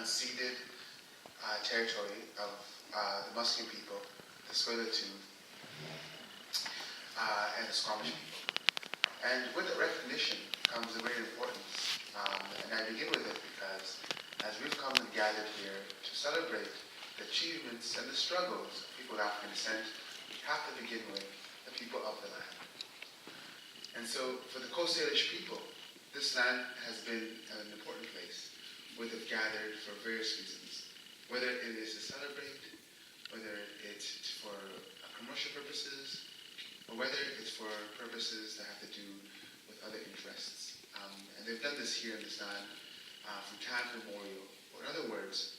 unceded territory of the Musqueam people, the Tsleil-Waututh, and the Squamish people. And with the recognition comes a great importance. And I begin with it because as we've come and gathered here to celebrate the achievements and the struggles of people of African descent, we have to begin with the people of the land. And so for the Coast Salish people, this land has been an important place where they've gathered for various reasons, whether it is to celebrate, whether it's for commercial purposes, or whether it's for purposes that have to do with other interests. And they've done this here in this land from time immemorial, or in other words,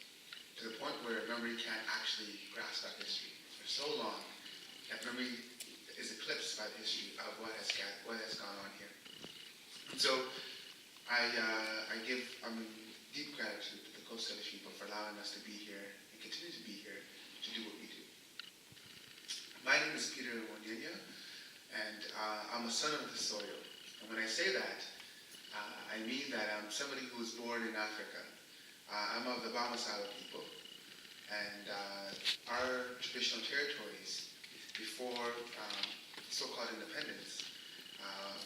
to the point where memory can't actually grasp that history. For so long, that memory is eclipsed by the history of what has gone on here. And so I give deep gratitude to the Coast Salish people for allowing us to be here and continue to be here to do what we do. My name is Peter Wanyanya, and I'm a son of the soil. And when I say that, I mean that I'm somebody who was born in Africa. I'm of the Bamasala people, and our traditional territories before so-called independence,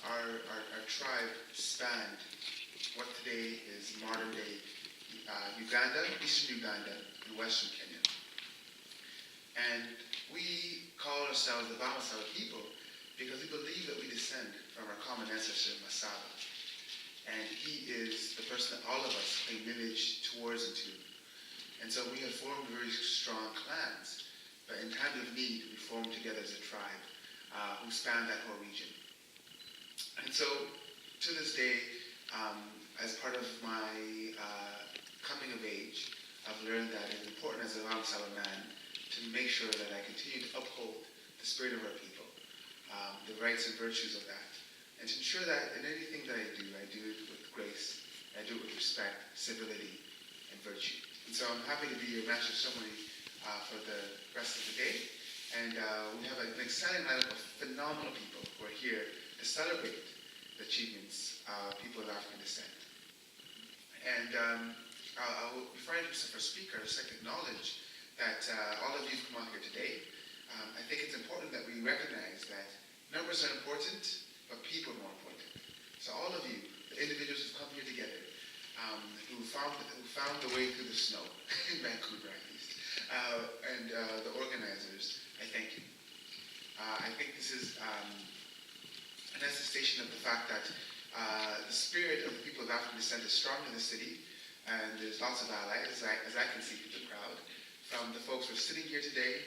our tribe spanned what today is modern-day Uganda, eastern Uganda, and western Kenya. And we call ourselves the Bamasala people because we believe that we descend from our common ancestor, Masaba. And he is the person that all of us claim lineage towards and to. And so we have formed very strong clans, but in time of need, we form together as a tribe who span that whole region. And so, to this day, as part of my coming of age, I've learned that it's important as a Bamasala man to make sure that I continue to uphold the spirit of our people, the rights and virtues of that, and to ensure that in anything that I do it with grace, I do it with respect, civility, and virtue. And so I'm happy to be your master of ceremony for the rest of the day. And we have an exciting lineup of phenomenal people who are here to celebrate the achievements of people of African descent. And before I introduce the first speaker, I'd just like to acknowledge that all of you who've come out here today, I think it's important that we recognize that numbers are important, but people are more important. So all of you, the individuals who've come here together, who found the way through the snow, in Vancouver at least, and the organizers, I thank you. I think this is an attestation of the fact that the spirit of the people of African descent is strong in the city, and there's lots of allies, as I can see through the crowd, from the folks who are sitting here today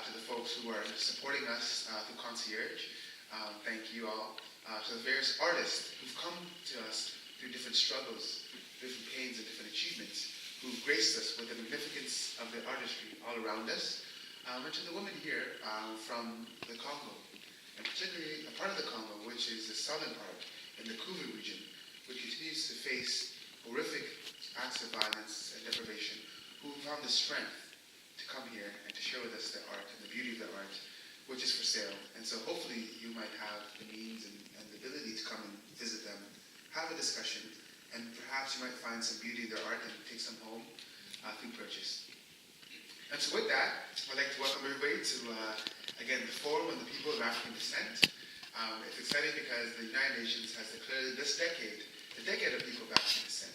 to the folks who are supporting us through Concierge. Thank you all. To the various artists who've come to us through different struggles, different pains, and different achievements, who've graced us with the magnificence of the artistry all around us. And to the women here from the Congo, and particularly a part of the Congo, which is the southern part, in the Kivu region, which continues to face horrific acts of violence and deprivation, who found the strength to come here and to share with us their art and the beauty of their art, which is for sale. And so hopefully you might have the means and the ability to come and visit them, have a discussion, and perhaps you might find some beauty in their art and take some home through purchase. And so with that, I'd like to welcome everybody to, again, the Forum of the People of African Descent. It's exciting because the United Nations has declared this decade the decade of people of African descent.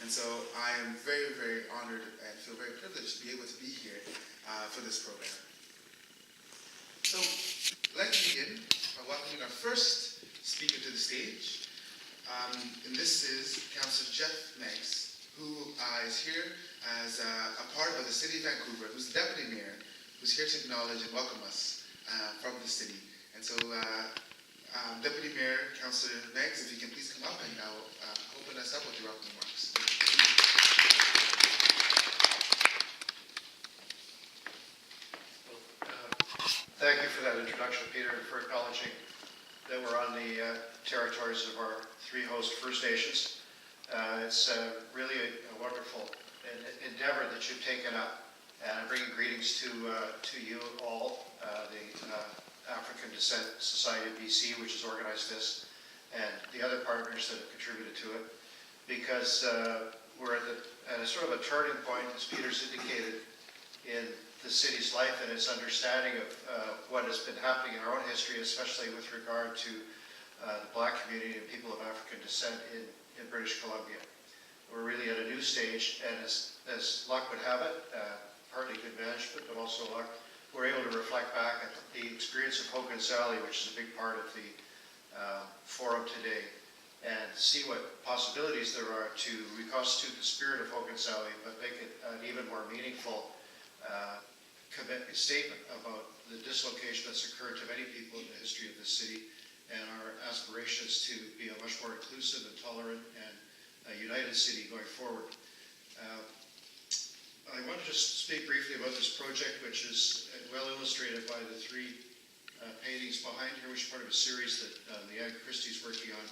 And so I am very, very honored and feel very privileged to be able to be here for this program. So let's begin by welcoming our first speaker to the stage. And this is Councillor Jeff Meigs, who is here as a part of the City of Vancouver, who's the Deputy Mayor, who's here to acknowledge and welcome us from the city. And so Deputy Mayor, Councillor Meigs, if you can please come up and now open us up with your welcome remarks. Thank you for that introduction, Peter, and for acknowledging that we're on the territories of our three host First Nations. It's really a wonderful endeavor that you've taken up, and I'm bringing greetings to you all, the African Descent Society of BC, which has organized this, and the other partners that have contributed to it, because we're at a sort of a turning point, as Peter's indicated, in the city's life and its understanding of what has been happening in our own history, especially with regard to the Black community and people of African descent in British Columbia. We're really at a new stage, and as luck would have it, partly good management, but also luck, we're able to reflect back at the experience of Hogan's Alley, which is a big part of the forum today, and see what possibilities there are to reconstitute the spirit of Hogan's Alley, but make it an even more meaningful statement about the dislocation that's occurred to many people in the history of this city, and our aspirations to be a much more inclusive and tolerant and united city going forward. I want to just speak briefly about this project, which is well illustrated by the three paintings behind here, which is part of a series that Leanne Christie's working on,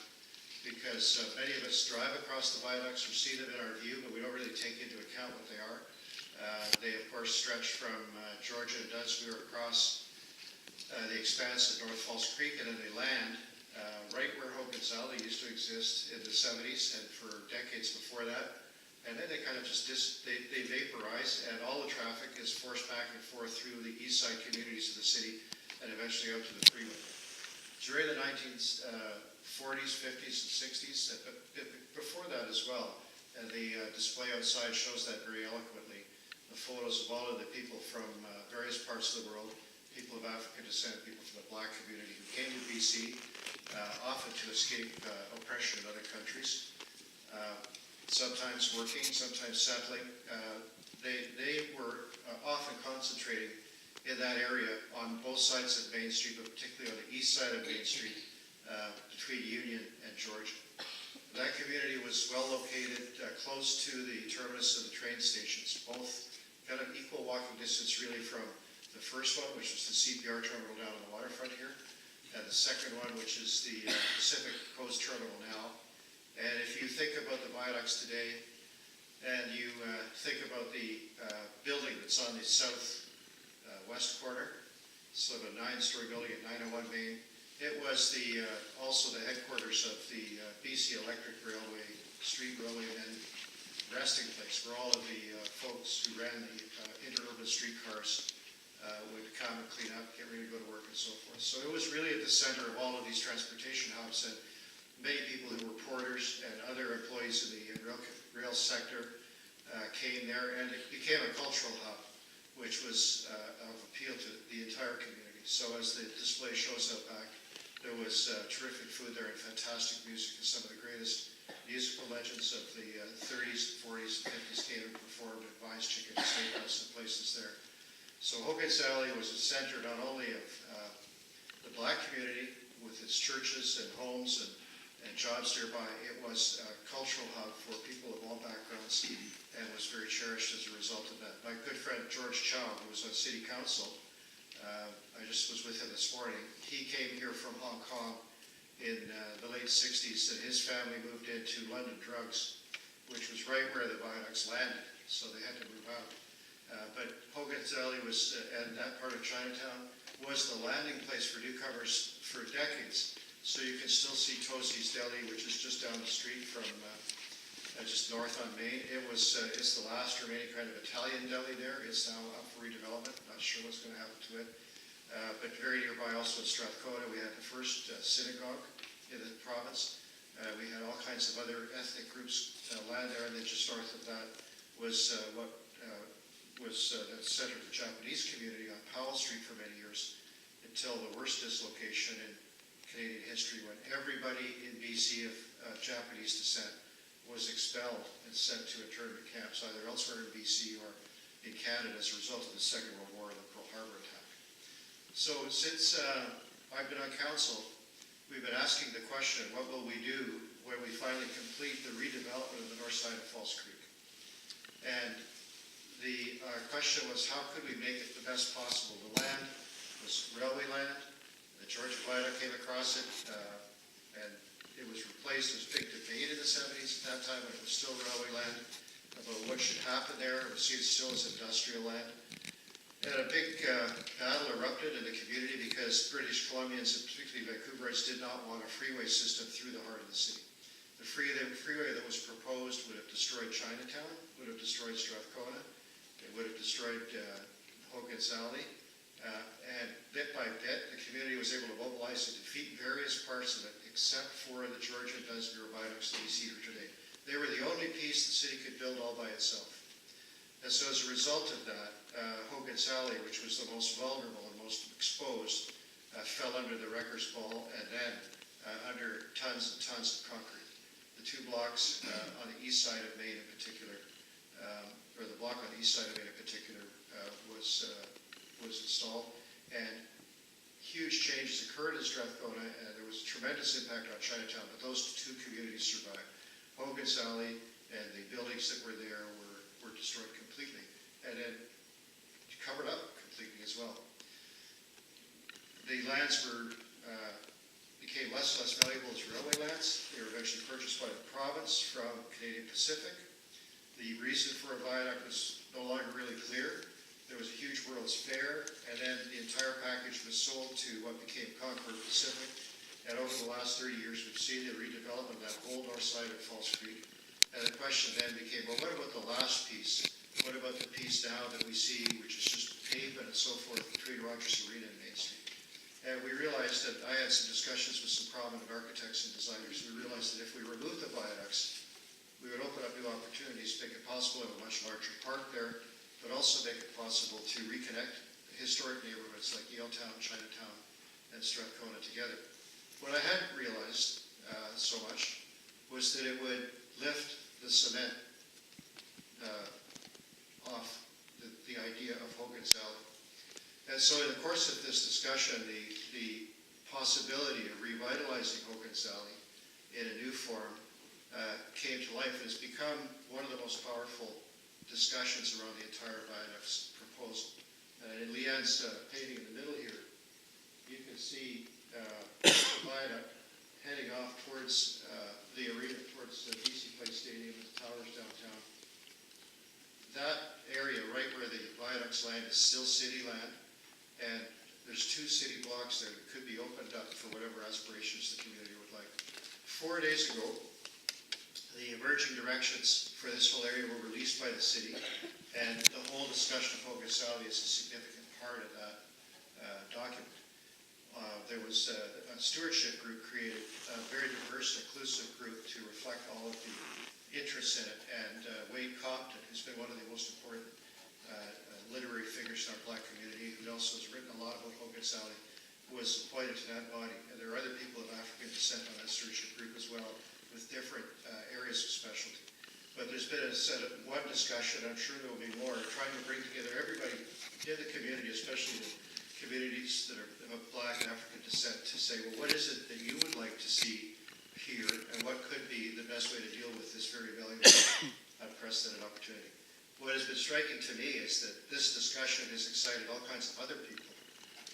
because many of us drive across the viaducts or see them in our view, but we don't really take into account what they are. They, of course, stretch from Georgia and Dunsmuir across the expanse of North Falls Creek, and then they land right where Hogan's Alley used to exist in the 70s and for decades before that. And then they kind of just they vaporize, and all the traffic is forced back and forth through the east side communities of the city and eventually out to the freeway. During the 1940s, 50s, and 60s, but before that as well, and the display outside shows that very eloquently. The photos of all of the people from various parts of the world, people of African descent, people from the Black community who came to BC, often to escape oppression in other countries, sometimes working, sometimes settling. They were often concentrating in that area on both sides of Main Street, but particularly on the east side of Main Street, between Union and Georgia. That community was well located close to the terminus of the train stations, both kind of equal walking distance really from the first one, which was the CPR terminal down on the waterfront here, and the second one, which is the Pacific Coast Terminal now. And if you think about the viaducts today, and you think about the building that's on the south-west corner, sort of a 9-story building at 901 Main, it was also the headquarters of the BC Electric Railway, street railway men resting place, where all of the folks who ran the interurban streetcars would come and clean up, get ready to go to work and so forth. So it was really at the center of all of these transportation hubs, and many people who were porters and other employees in the rail sector came there, and it became a cultural hub, which was of appeal to the entire community. So as the display shows up back, there was terrific food there and fantastic music, and some of the greatest musical legends of the 30s, 40s, 50s came and performed at Vine's Chicken Steakhouse and places there. So Hogan's Alley was a center not only of the Black community with its churches and homes and jobs nearby, it was a cultural hub for people of all backgrounds and was very cherished as a result of that. My good friend George Chow, who was on City Council, I just was with him this morning, he came here from Hong Kong in the late 60s, and his family moved into London Drugs, which was right where the viaducts landed, so they had to move out. But Hogan's Alley was, and that part of Chinatown, was the landing place for newcomers for decades. So you can still see Tosi's Deli, which is just down the street from, just north on Main. It's the last remaining kind of Italian deli there. It's now up for redevelopment. Not sure what's going to happen to it. But very nearby also in Strathcona, we had the first synagogue in the province. We had all kinds of other ethnic groups land there, and then just north of that was what was the center of the Japanese community on Powell Street for many years, until the worst dislocation in Canadian history, when everybody in BC of Japanese descent was expelled and sent to internment camps, either elsewhere in BC or in Canada as a result of the Second World War and the Pearl Harbor attack. So since I've been on council, we've been asking the question, what will we do when we finally complete the redevelopment of the north side of False Creek? And the question was, how could we make it the best possible? The land was railway land. The Georgia Viaduct came across it, and it was replaced. There was a big debate in the 70s at that time when it was still railway land about what should happen there. It was seen still as industrial land. And a big battle erupted in the community because British Columbians, and particularly Vancouverites, did not want a freeway system through the heart of the city. The The freeway that was proposed would have destroyed Chinatown, would have destroyed Strathcona, it would have destroyed Hogan's Alley. And bit by bit, the community was able to mobilize and defeat various parts of it, except for the Georgian Dunsmuir viaducts that we see here today. They were the only piece the city could build all by itself. And so as a result of that, Hogan's Alley, which was the most vulnerable and most exposed, fell under the wrecker's ball and then under tons and tons of concrete. The two blocks on the east side of Main in particular, or the block on the east side of Main in particular, was installed, and huge changes occurred in Strathcona, and there was a tremendous impact on Chinatown, but those two communities survived. Hogan's Alley and the buildings that were there were destroyed completely, and then covered up completely as well. The lands became less and less valuable as railway lands. They were eventually purchased by the province from Canadian Pacific. The reason for a viaduct was no longer really clear. There was a huge World's Fair, and then the entire package was sold to what became Concord Pacific. And over the last 30 years, we've seen the redevelopment of that whole north side of Falls Creek. And the question then became, well, what about the last piece? What about the piece now that we see, which is just pavement and so forth, between Rogers Arena and Main Street? And we realized that I had some discussions with some prominent architects and designers. We realized that if we remove the viaducts, we would open up new opportunities, make it possible to have a much larger park there, but also make it possible to reconnect historic neighborhoods like Yaletown, Chinatown, and Strathcona together. What I hadn't realized so much was that it would lift the cement off the idea of Hogan's Alley. And so in the course of this discussion, the possibility of revitalizing Hogan's Alley in a new form came to life. It has become one of the most powerful discussions around the entire viaducts proposal. In Leanne's painting in the middle here, you can see the viaduct heading off towards the arena, towards the BC Place Stadium and the towers downtown. That area right where the viaducts land is still city land, and there's two city blocks there that could be opened up for whatever aspirations the community would like. 4 days ago, the emerging directions for this whole area were released by the city, and the whole discussion of Hogan's Alley is a significant part of that document. There was a stewardship group created, a very diverse, inclusive group to reflect all of the interests in it, and Wade Compton, who's been one of the most important literary figures in our Black community, who also has written a lot about Hogan's Alley, was appointed to that body. And there are other people of African descent on that stewardship group as well, with different areas of specialty. But there's been one discussion, I'm sure there will be more, trying to bring together everybody in the community, especially the communities that are of Black and African descent, to say, well, what is it that you would like to see here, and what could be the best way to deal with this very valuable, unprecedented opportunity? What has been striking to me is that this discussion has excited all kinds of other people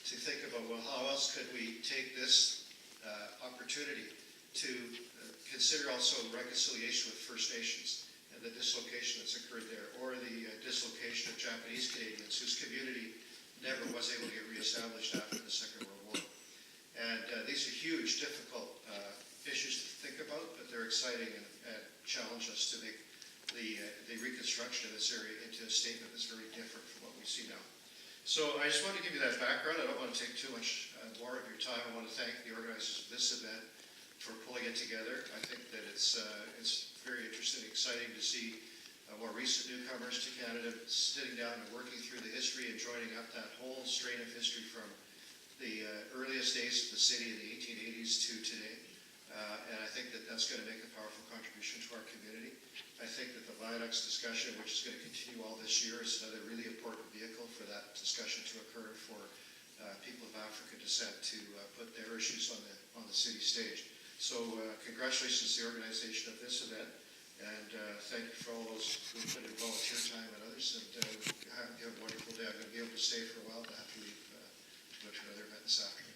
to think about, well, how else could we take this opportunity to consider also reconciliation with First Nations and the dislocation that's occurred there, or the dislocation of Japanese Canadians whose community never was able to get reestablished after the Second World War. And these are huge, difficult issues to think about, but they're exciting and challenge us to make the reconstruction of this area into a statement that's very different from what we see now. So I just want to give you that background. I don't want to take too much more of your time. I want to thank the organizers of this event for pulling it together. I think that it's very interesting, exciting to see more recent newcomers to Canada sitting down and working through the history and joining up that whole strain of history from the earliest days of the city in the 1880s to today. And I think that that's going to make a powerful contribution to our community. I think that the viaducts discussion, which is going to continue all this year, is another really important vehicle for that discussion to occur, for people of African descent to put their issues on the city stage. So congratulations to the organization of this event, and thank you for all those who put in volunteer time and others, and you have a wonderful day. I'm going to be able to stay for a while, but I have to leave to go to another event this afternoon.